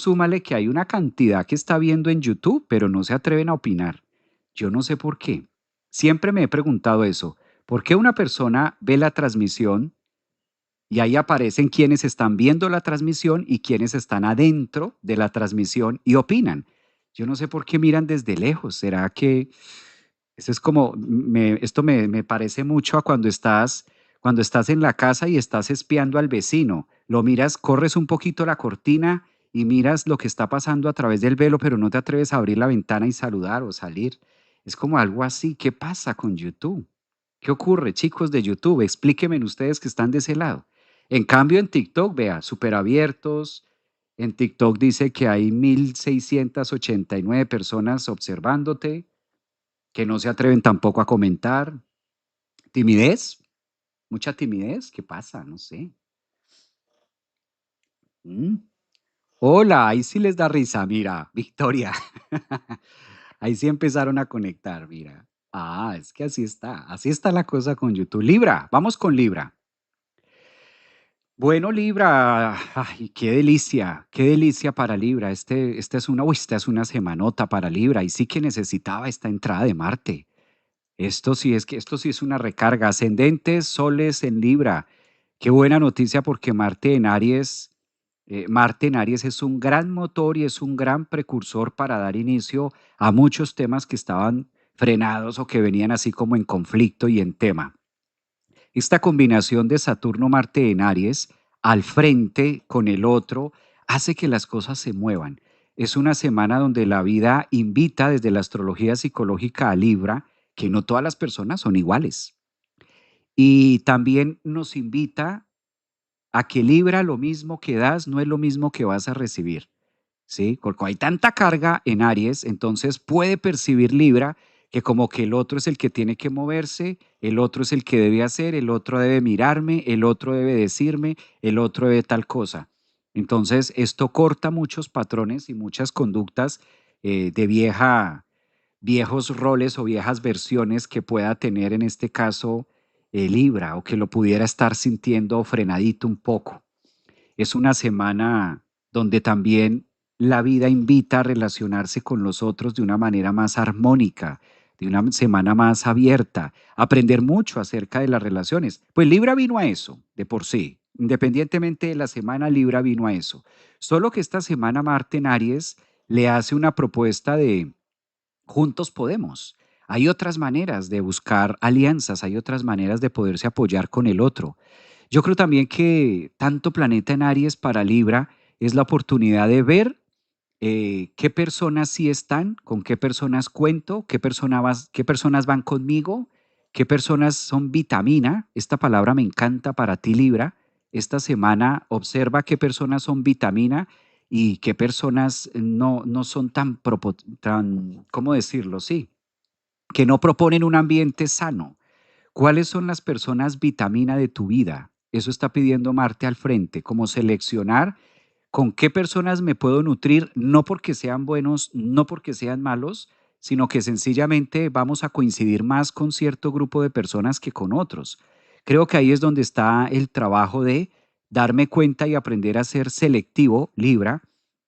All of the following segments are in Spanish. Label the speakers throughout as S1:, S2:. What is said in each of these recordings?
S1: súmale que hay una cantidad que está viendo en YouTube, pero no se atreven a opinar. Yo no sé por qué. Siempre me he preguntado eso. ¿Por qué una persona ve la transmisión y ahí aparecen quienes están viendo la transmisión y quienes están adentro de la transmisión y opinan? Yo no sé por qué miran desde lejos. ¿Será que eso es como, me parece mucho a cuando estás en la casa y estás espiando al vecino? Lo miras, corres un poquito la cortina y miras lo que está pasando a través del velo, pero no te atreves a abrir la ventana y saludar o salir. Es como algo así. ¿Qué pasa con YouTube? ¿Qué ocurre, chicos de YouTube? Explíquenme ustedes que están de ese lado. En cambio, en TikTok, vea, súper abiertos. En TikTok dice que hay 1,689 personas observándote, que no se atreven tampoco a comentar. ¿Timidez? ¿Mucha timidez? ¿Qué pasa? No sé. Mm. Hola, ahí sí les da risa, mira, Victoria. Ahí sí empezaron a conectar, mira. Ah, es que así está la cosa con YouTube. Libra, vamos con Libra. Bueno, Libra, ay, qué delicia para Libra. Esta es una semanota para Libra y sí que necesitaba esta entrada de Marte. Esto sí es una recarga. Ascendentes, soles en Libra. Qué buena noticia porque Marte en Aries es un gran motor y es un gran precursor para dar inicio a muchos temas que estaban frenados o que venían así como en conflicto y en tema. Esta combinación de Saturno-Marte en Aries al frente con el otro hace que las cosas se muevan. Es una semana donde la vida invita desde la astrología psicológica a Libra que no todas las personas son iguales. Y también nos invita a que Libra lo mismo que das no es lo mismo que vas a recibir. ¿Sí? Porque hay tanta carga en Aries, entonces puede percibir Libra que como que el otro es el que tiene que moverse, el otro es el que debe hacer, el otro debe mirarme, el otro debe decirme, el otro debe tal cosa. Entonces, esto corta muchos patrones y muchas conductas de viejos roles o viejas versiones que pueda tener en este caso Libra o que lo pudiera estar sintiendo frenadito un poco. Es una semana donde también la vida invita a relacionarse con los otros de una manera más armónica, de una semana más abierta, aprender mucho acerca de las relaciones. Pues Libra vino a eso, de por sí. Independientemente de la semana, Libra vino a eso. Solo que esta semana Marte en Aries le hace una propuesta de juntos podemos. Hay otras maneras de buscar alianzas, hay otras maneras de poderse apoyar con el otro. Yo creo también que tanto planeta en Aries para Libra es la oportunidad de ver qué personas sí están, con qué personas cuento, qué personas van conmigo, qué personas son vitamina. Esta palabra me encanta para ti, Libra. Esta semana observa qué personas son vitamina y qué personas no son tan, ¿cómo decirlo? Sí, que no proponen un ambiente sano. ¿Cuáles son las personas vitamina de tu vida? Eso está pidiendo Marte al frente, como seleccionar con qué personas me puedo nutrir, no porque sean buenos, no porque sean malos, sino que sencillamente vamos a coincidir más con cierto grupo de personas que con otros. Creo que ahí es donde está el trabajo de darme cuenta y aprender a ser selectivo, Libra,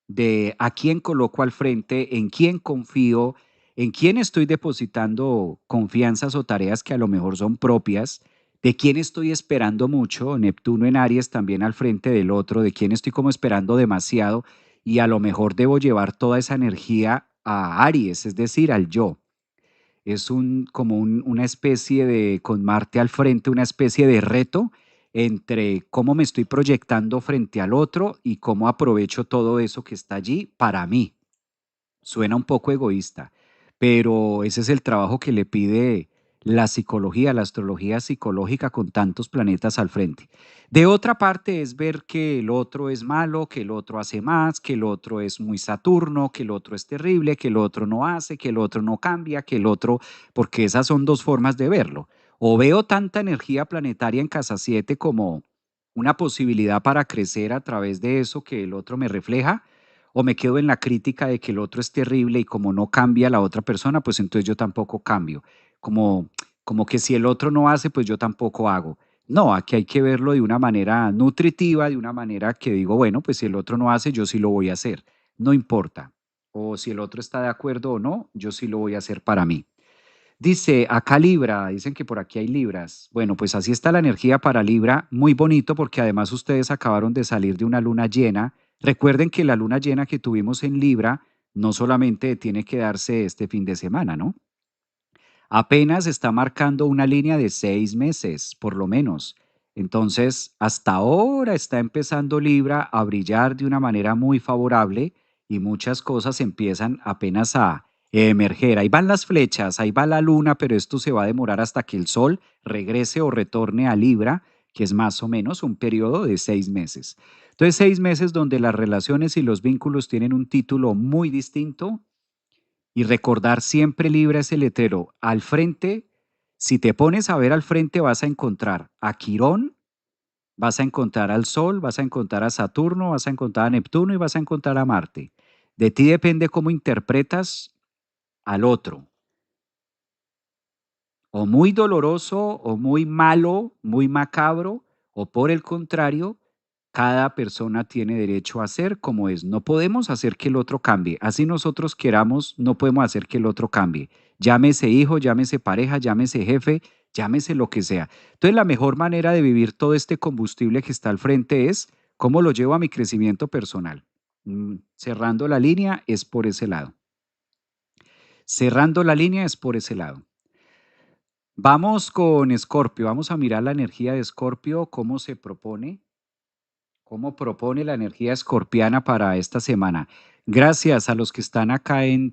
S1: de a quién coloco al frente, en quién confío, en quién estoy depositando confianzas o tareas que a lo mejor son propias, de quién estoy esperando mucho, Neptuno en Aries también al frente del otro, de quién estoy como esperando demasiado y a lo mejor debo llevar toda esa energía a Aries, es decir, al yo. Es una especie de, con Marte al frente, una especie de reto entre cómo me estoy proyectando frente al otro y cómo aprovecho todo eso que está allí para mí. Suena un poco egoísta, pero ese es el trabajo que le pide la psicología, la astrología psicológica con tantos planetas al frente. De otra parte es ver que el otro es malo, que el otro hace más, que el otro es muy Saturno, que el otro es terrible, que el otro no hace, que el otro no cambia, que el otro, porque esas son dos formas de verlo. O veo tanta energía planetaria en casa 7 como una posibilidad para crecer a través de eso que el otro me refleja, o me quedo en la crítica de que el otro es terrible y como no cambia la otra persona, pues entonces yo tampoco cambio. Como, como que si el otro no hace, pues yo tampoco hago. No, aquí hay que verlo de una manera nutritiva, de una manera que digo, bueno, pues si el otro no hace, yo sí lo voy a hacer. no importa. O si el otro está de acuerdo o no, yo sí lo voy a hacer para mí. Dice, acá Libra, dicen que por aquí hay Libras. Bueno, pues así está la energía para Libra, muy bonito porque además ustedes acabaron de salir de una luna llena. Recuerden que la luna llena que tuvimos en Libra no solamente tiene que darse este fin de semana, ¿no? Apenas está marcando una línea de 6 meses, por lo menos. Entonces, hasta ahora está empezando Libra a brillar de una manera muy favorable y muchas cosas empiezan apenas a emerger. Ahí van las flechas, ahí va la luna, pero esto se va a demorar hasta que el sol regrese o retorne a Libra, que es más o menos un periodo de 6 meses. Entonces, 6 meses donde las relaciones y los vínculos tienen un título muy distinto y recordar siempre Libra ese letrero. Al frente, si te pones a ver al frente, vas a encontrar a Quirón, vas a encontrar al Sol, vas a encontrar a Saturno, vas a encontrar a Neptuno y vas a encontrar a Marte. De ti depende cómo interpretas al otro. O muy doloroso, o muy malo, muy macabro, o por el contrario, cada persona tiene derecho a ser como es. No podemos hacer que el otro cambie. Así nosotros queramos, no podemos hacer que el otro cambie. Llámese hijo, llámese pareja, llámese jefe, llámese lo que sea. Entonces, la mejor manera de vivir todo este combustible que está al frente es cómo lo llevo a mi crecimiento personal. Cerrando la línea es por ese lado. Cerrando la línea es por ese lado. Vamos con Escorpio, vamos a mirar la energía de Escorpio, cómo se propone, cómo propone la energía escorpiana para esta semana. Gracias a los que están acá en